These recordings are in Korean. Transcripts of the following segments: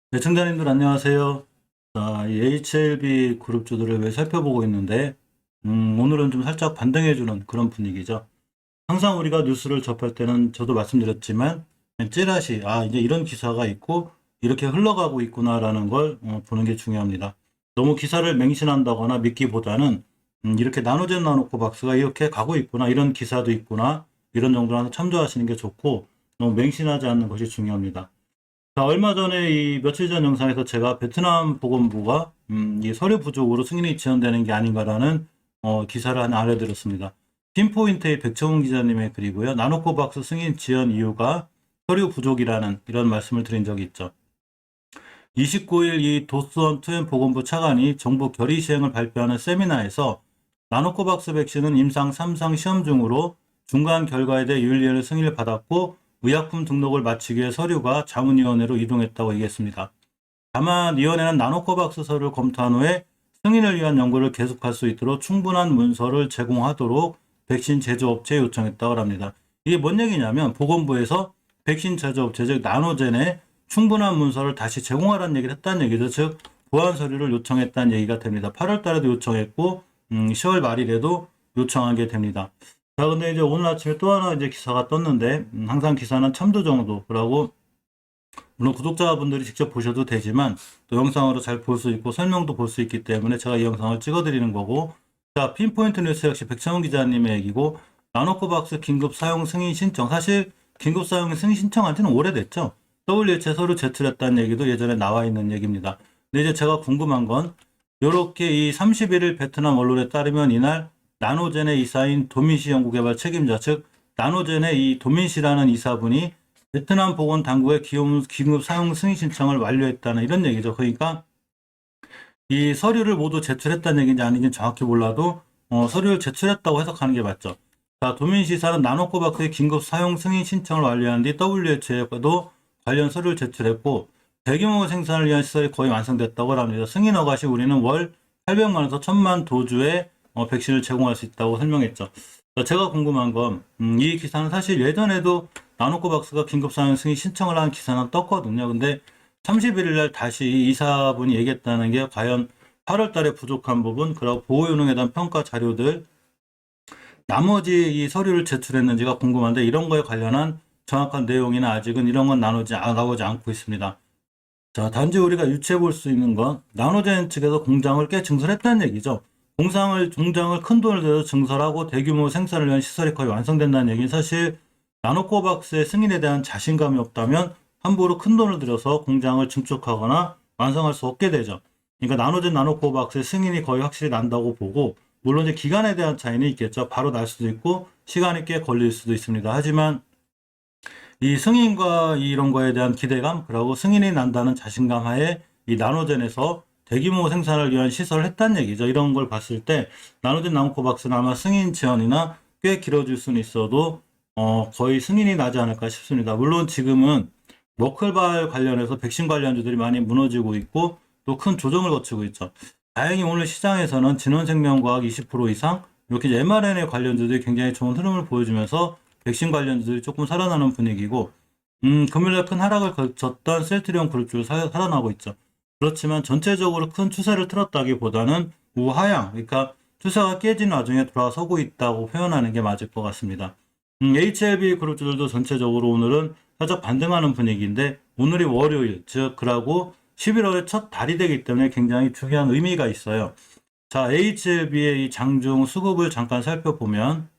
네, 청자님들 안녕하세요. 자, 이 HLB 그룹주들을 왜 살펴보고 있는데, 오늘은 좀 살짝 반등해주는 그런 분위기죠. 항상 우리가 뉴스를 접할 때는 저도 말씀드렸지만, 그냥 찌라시, 이제 이런 기사가 있고, 이렇게 흘러가고 있구나라는 걸 보는 게 중요합니다. 너무 기사를 맹신한다거나 믿기보다는, 이렇게 나눠진 나놓고 박스가 이렇게 가고 있구나, 이런 기사도 있구나, 이런 정도로 참조하시는 게 좋고, 너무 맹신하지 않는 것이 중요합니다. 자, 얼마 전에 이 며칠 전 영상에서 제가 베트남 보건부가 이 서류 부족으로 승인이 지연되는 게 아닌가라는 기사를 하나 알려드렸습니다. 핀포인트의 백정훈 기자님의 글이고요. 나노코박스 승인 지연 이유가 서류 부족이라는 이런 말씀을 드린 적이 있죠. 29일 이 도스원 투엔 보건부 차관이 정부 결의 시행을 발표하는 세미나에서 나노코박스 백신은 임상 3상 시험 중으로 중간 결과에 대해 윤리위원회 승인을 받았고 의약품 등록을 마치기 위해 서류가 자문위원회로 이동했다고 얘기했습니다. 다만 위원회는 나노코박스 서류를 검토한 후에 승인을 위한 연구를 계속할 수 있도록 충분한 문서를 제공하도록 백신 제조업체에 요청했다고 합니다. 이게 뭔 얘기냐면 보건부에서 백신 제조업체 즉 나노젠에 충분한 문서를 다시 제공하라는 얘기를 했다는 얘기죠. 즉 보완 서류를 요청했다는 얘기가 됩니다. 8월 달에도 요청했고 10월 말일에도 요청하게 됩니다. 자, 근데 이제 오늘 아침에 또 하나 이제 기사가 떴는데, 항상 기사는 첨도 정도라고, 물론 구독자분들이 직접 보셔도 되지만, 또 영상으로 잘 볼 수 있고, 설명도 볼 수 있기 때문에 제가 이 영상을 찍어드리는 거고, 자, 핀포인트 뉴스 역시 백창훈 기자님의 얘기고, 나노코박스 긴급 사용 승인 신청. 사실, 긴급 사용 승인 신청한 지는 오래됐죠. WHO에 서류 제출했다는 얘기도 예전에 나와 있는 얘기입니다. 근데 이제 제가 궁금한 건, 요렇게 이 31일 베트남 언론에 따르면 이날 나노젠의 이사인 도민시 연구개발 책임자, 즉 나노젠의 이 도민시라는 이사분이 베트남 보건당국의 긴급 사용 승인 신청을 완료했다는 이런 얘기죠. 그러니까 이 서류를 모두 제출했다는 얘기인지 아닌지 정확히 몰라도 서류를 제출했다고 해석하는 게 맞죠. 자, 도민시사는 나노코박스의 긴급 사용 승인 신청을 완료한 뒤 WHO에도 관련 서류를 제출했고 대규모 생산을 위한 시설이 거의 완성됐다고 합니다. 승인 허가 시 우리는 월 800만 원에서 1000만 도주의 백신을 제공할 수 있다고 설명했죠. 제가 궁금한 건 이 기사는 사실 예전에도 나노코박스가 긴급사용 승인 신청을 한 기사는 떴거든요. 근데 31일 날 다시 이사분이 얘기했다는 게 과연 8월 달에 부족한 부분, 그리고 보호효능에 대한 평가 자료들, 나머지 이 서류를 제출했는지가 궁금한데 이런 거에 관련한 정확한 내용이나 아직은 이런 건 나오지 않고 있습니다. 자, 단지 우리가 유추해 볼 수 있는 건 나노젠 측에서 공장을 꽤 증설했다는 얘기죠. 공장을 큰 돈을 들여서 증설하고 대규모 생산을 위한 시설이 거의 완성된다는 얘기는 사실 나노코박스의 승인에 대한 자신감이 없다면 함부로 큰 돈을 들여서 공장을 증축하거나 완성할 수 없게 되죠. 그러니까 나노젠 나노코박스의 승인이 거의 확실히 난다고 보고 물론 이제 기간에 대한 차이는 있겠죠. 바로 날 수도 있고 시간이 꽤 걸릴 수도 있습니다. 하지만 이 승인과 이런 거에 대한 기대감, 그리고 승인이 난다는 자신감 하에 이 나노젠에서 대규모 생산을 위한 시설을 했다는 얘기죠. 이런 걸 봤을 때 나노젠 나노코박스는 아마 승인 지연이나 꽤 길어질 수는 있어도 거의 승인이 나지 않을까 싶습니다. 물론 지금은 머클발 관련해서 백신 관련주들이 많이 무너지고 있고 또 큰 조정을 거치고 있죠. 다행히 오늘 시장에서는 진원생명과학 20% 이상 이렇게 mRNA 관련주들이 굉장히 좋은 흐름을 보여주면서 백신 관련주들이 조금 살아나는 분위기고 금요일에 큰 하락을 거쳤던 셀트리온 그룹주도 살아나고 있죠. 그렇지만 전체적으로 큰 추세를 틀었다기보다는 우하향, 그러니까 추세가 깨진 와중에 돌아서고 있다고 표현하는 게 맞을 것 같습니다. HLB 그룹주들도 전체적으로 오늘은 살짝 반등하는 분위기인데 오늘이 월요일, 즉 그라고 11월의 첫 달이 되기 때문에 굉장히 중요한 의미가 있어요. 자, HLB의 이 장중 수급을 잠깐 살펴보면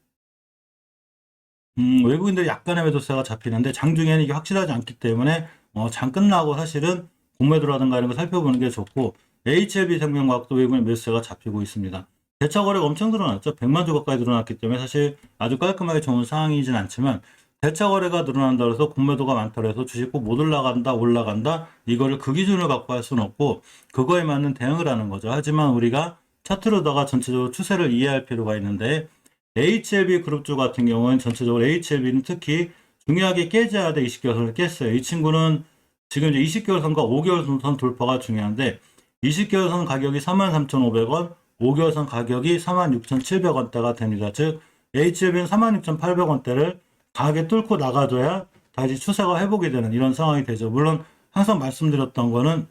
외국인들이 약간의 매도세가 잡히는데 장중에는 이게 확실하지 않기 때문에 장 끝나고 사실은 공매도라든가 이런 거 살펴보는 게 좋고 HLB 생명과학도 외국인 매수세가 잡히고 있습니다. 대차 거래가 엄청 늘어났죠. 100만 주 가까이 늘어났기 때문에 사실 아주 깔끔하게 좋은 상황이진 않지만 대차 거래가 늘어난다고 해서 공매도가 많다고 해서 주식 꼭 못 올라간다 이거를 그 기준을 갖고 할 수는 없고 그거에 맞는 대응을 하는 거죠. 하지만 우리가 차트로다가 전체적으로 추세를 이해할 필요가 있는데 HLB 그룹주 같은 경우는 전체적으로 HLB는 특히 중요하게 깨져야 돼 20개월 선을 깼어요. 이 친구는 지금 이제 20개월 선과 5개월 선 돌파가 중요한데 20개월 선 가격이 43,500원, 5개월 선 가격이 46,700원대가 됩니다. 즉 HLB는 46,800원대를 강하게 뚫고 나가줘야 다시 추세가 회복이 되는 이런 상황이 되죠. 물론 항상 말씀드렸던 거는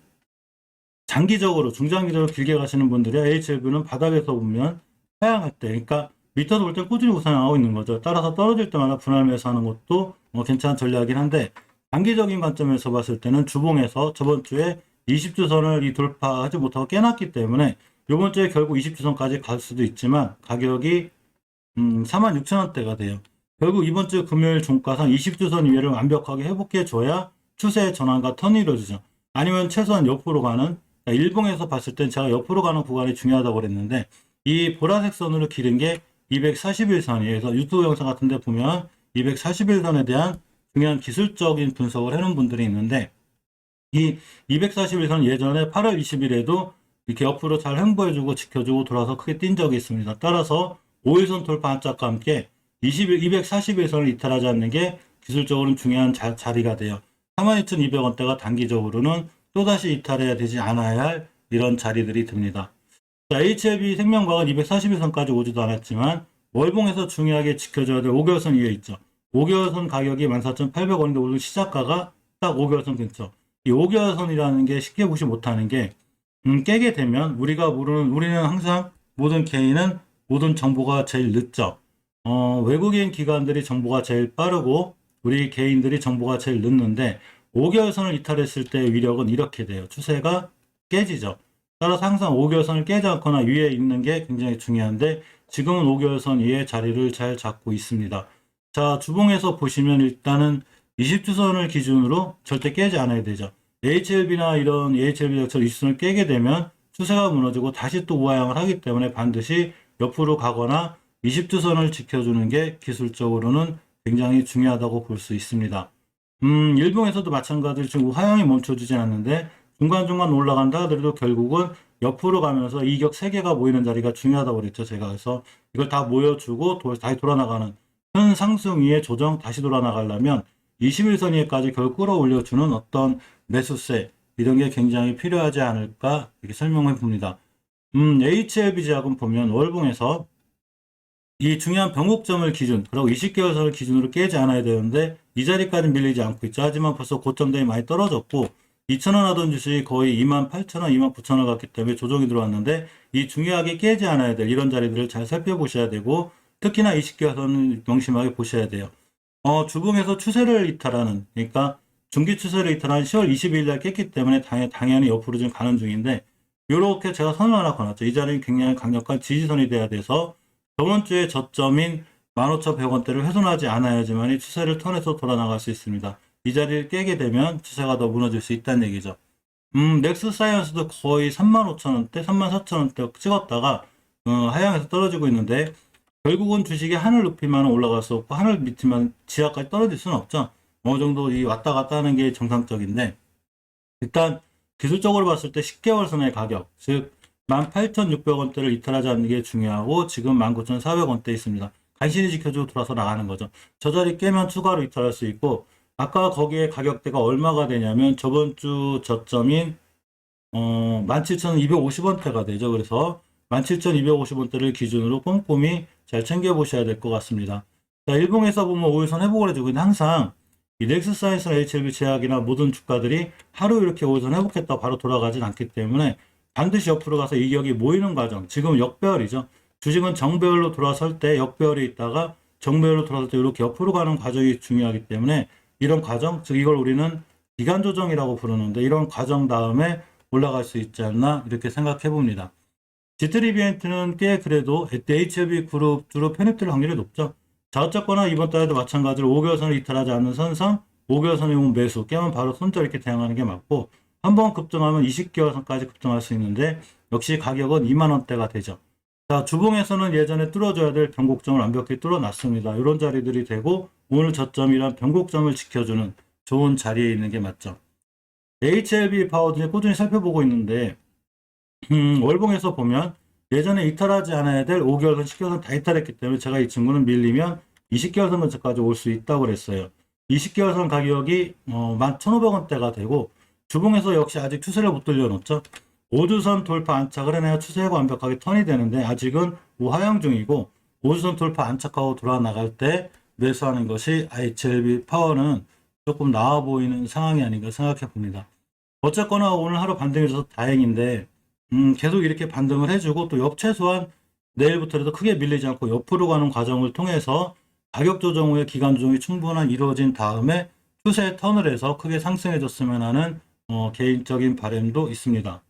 장기적으로, 중장기적으로 길게 가시는 분들이 HLB는 바닥에서 보면 하향할 때, 그러니까 밑에서 볼 때 꾸준히 우상향하고 있는 거죠. 따라서 떨어질 때마다 분할 매수하는 것도 괜찮은 전략이긴 한데, 장기적인 관점에서 봤을 때는 주봉에서 저번 주에 20주선을 돌파하지 못하고 깨놨기 때문에 이번 주에 결국 20주선까지 갈 수도 있지만 가격이 46,000원대가 돼요. 결국 이번 주 금요일 종가상 20주선 이외를 완벽하게 회복해 줘야 추세의 전환과 턴이 이루어지죠. 아니면 최소한 옆으로 가는, 그러니까 일봉에서 봤을 땐 제가 옆으로 가는 구간이 중요하다고 그랬는데, 이 보라색 선으로 기른 게 241선이에요. 그래서 유튜브 영상 같은 데 보면 241선에 대한 중요한 기술적인 분석을 해놓은 분들이 있는데, 이 241선 예전에 8월 20일에도 이렇게 옆으로 잘 횡보해주고 지켜주고 돌아서 크게 뛴 적이 있습니다. 따라서 5일선 돌파 한짝과 함께 241선을 이탈하지 않는 게 기술적으로는 중요한 자리가 돼요. 42,200원대가 단기적으로는 또다시 이탈해야 되지 않아야 할 이런 자리들이 듭니다. 자, HLB 생명과학은 241선까지 오지도 않았지만 월봉에서 중요하게 지켜줘야 될 5개월선 위에 있죠. 5개월선 가격이 14,800원인데 오늘 시작가가 딱 5개월선 근처. 이 5개월선이라는 게 쉽게 무시 못하는 게 깨게 되면 우리는 항상 모든 개인은 모든 정보가 제일 늦죠. 외국인 기관들이 정보가 제일 빠르고 우리 개인들이 정보가 제일 늦는데 5개월선을 이탈했을 때 위력은 이렇게 돼요. 추세가 깨지죠. 따라서 항상 5개월선을 깨지 않거나 위에 있는 게 굉장히 중요한데 지금은 5개월선 위에 자리를 잘 잡고 있습니다. 자, 주봉에서 보시면 일단은 20주선을 기준으로 절대 깨지 않아야 되죠. HLB나 이런 HLB처럼 20주선을 깨게 되면 추세가 무너지고 다시 또 우하향을 하기 때문에 반드시 옆으로 가거나 20주선을 지켜주는 게 기술적으로는 굉장히 중요하다고 볼 수 있습니다. 일봉에서도 마찬가지로 지금 우하향이 멈춰지진 않는데 중간중간 올라간다 하더라도 결국은 옆으로 가면서 이격 3개가 모이는 자리가 중요하다고 그랬죠. 제가. 그래서 이걸 다 모여주고 다시 돌아나가는 큰 상승 위에 조정 다시 돌아나가려면 21선 위에까지 결국 끌어올려주는 어떤 매수세 이런 게 굉장히 필요하지 않을까 이렇게 설명해 봅니다. HLB 제약은 보면 월봉에서 이 중요한 변곡점을 기준, 그리고 20개월선을 기준으로 깨지 않아야 되는데 이 자리까지 밀리지 않고 있죠. 하지만 벌써 고점대에 많이 떨어졌고 2,000원 하던 주식이 거의 28,000원, 29,000원 갔기 때문에 조정이 들어왔는데 이 중요하게 깨지 않아야 될 이런 자리들을 잘 살펴보셔야 되고 특히나 20개월선을 명심하게 보셔야 돼요. 주봉에서 추세를 이탈하는, 그러니까 중기 추세를 이탈한 10월 22일 날 깼기 때문에 당연히 옆으로 지금 가는 중인데 이렇게 제가 선을 하나 걸었죠. 이 자리는 굉장히 강력한 지지선이 돼야 돼서 저번 주에 저점인 15,100원대를 훼손하지 않아야지만 이 추세를 턴해서 돌아나갈 수 있습니다. 이 자리를 깨게 되면 추세가 더 무너질 수 있다는 얘기죠. 넥스사이언스도 거의 35,000원대, 34,000원대 찍었다가 하향해서 떨어지고 있는데 결국은 주식이 하늘 높이만 올라갈 수 없고 하늘 밑이만 지하까지 떨어질 수는 없죠. 어느 정도 이 왔다 갔다 하는 게 정상적인데 일단 기술적으로 봤을 때 10개월선의 가격, 즉 18,600원대를 이탈하지 않는 게 중요하고 지금 19,400원대 있습니다. 간신히 지켜주고 돌아서 나가는 거죠. 저 자리 깨면 추가로 이탈할 수 있고 아까 거기에 가격대가 얼마가 되냐면 저번 주 저점인 17,250원대가 되죠. 그래서 17,250원대를 기준으로 꼼꼼히 잘 챙겨보셔야 될 것 같습니다. 자, 일봉에서 보면 5일선 회복을 해주고 있는데 항상 이 넥스사이언스나 HLB 제약이나 모든 주가들이 하루 이렇게 5일선 회복했다 바로 돌아가진 않기 때문에 반드시 옆으로 가서 이격이 모이는 과정, 지금 역배열이죠. 주식은 정배열로 돌아설 때 역배열이 있다가 정배열로 돌아설 때 이렇게 옆으로 가는 과정이 중요하기 때문에 이런 과정, 즉 이걸 우리는 기간 조정이라고 부르는데 이런 과정 다음에 올라갈 수 있지 않나 이렇게 생각해 봅니다. 지트리비엔트는 꽤 그래도 HLB 그룹 주로 편입될 확률이 높죠. 자, 어쨌거나 이번 달에도 마찬가지로 5개월선을 이탈하지 않는 선상, 5개월선이 오면 매수, 깨면 바로 손절 이렇게 대응하는 게 맞고 한번 급등하면 20개월선까지 급등할 수 있는데 역시 가격은 2만원대가 되죠. 자, 주봉에서는 예전에 뚫어줘야 될 변곡점을 완벽히 뚫어놨습니다. 이런 자리들이 되고 오늘 저점이란 변곡점을 지켜주는 좋은 자리에 있는 게 맞죠. HLB 파워도 꾸준히 살펴보고 있는데 월봉에서 보면 예전에 이탈하지 않아야 될 5개월선, 10개월선 다 이탈했기 때문에 제가 이 친구는 밀리면 20개월선 근처까지 올 수 있다고 그랬어요. 20개월선 가격이 11,500원대가 되고 주봉에서 역시 아직 추세를 못 돌려놓죠. 5주선 돌파 안착을 해내야 추세가 완벽하게 턴이 되는데 아직은 우하향 중이고 5주선 돌파 안착하고 돌아나갈 때 매수하는 것이 HLB 파워는 조금 나아 보이는 상황이 아닌가 생각해 봅니다. 어쨌거나 오늘 하루 반등해줘서 다행인데, 계속 이렇게 반등을 해주고 또 최소한 내일부터라도 크게 밀리지 않고 옆으로 가는 과정을 통해서 가격 조정 후에 기간 조정이 충분한 이루어진 다음에 추세 턴을 해서 크게 상승해줬으면 하는 개인적인 바람도 있습니다.